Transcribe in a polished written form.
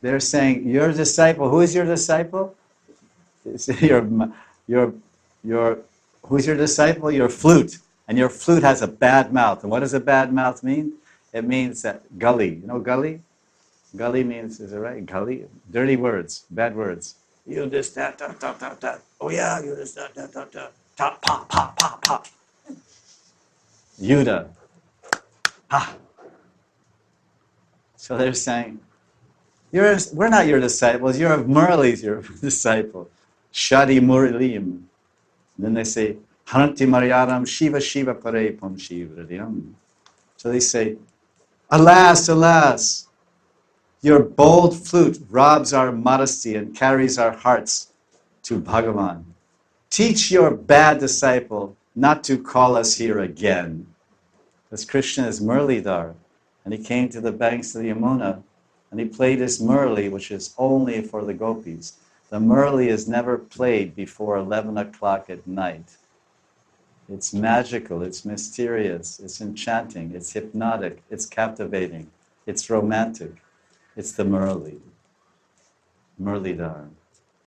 they're saying, your disciple, who is your disciple? Your, your, who's your disciple? Your flute. And your flute has a bad mouth. And what does a bad mouth mean? It means that gully. You know gully? Gully means, is it right? Gully? Dirty words, bad words. You this, that, that, that, that, that. Oh yeah, you this, that, that, that, that. Top, pop, pop, pop, pop. Yuda. Ha. So they're saying, we're not your disciples, you're Murali's your disciple. Shadi Muralim. Then they say, Hananti Maryaram Shiva Shiva Pare Pam Shiva. So they say, alas, alas, your bold flute robs our modesty and carries our hearts to Bhagavan. Teach your bad disciple not to call us here again. Because Krishna is Muralidhar, and he came to the banks of the Yamuna, and he played his Murali, which is only for the gopis. The Murali is never played before 11 o'clock at night. It's magical, it's mysterious, it's enchanting, it's hypnotic, it's captivating, it's romantic. It's the Murali, Muralidhar.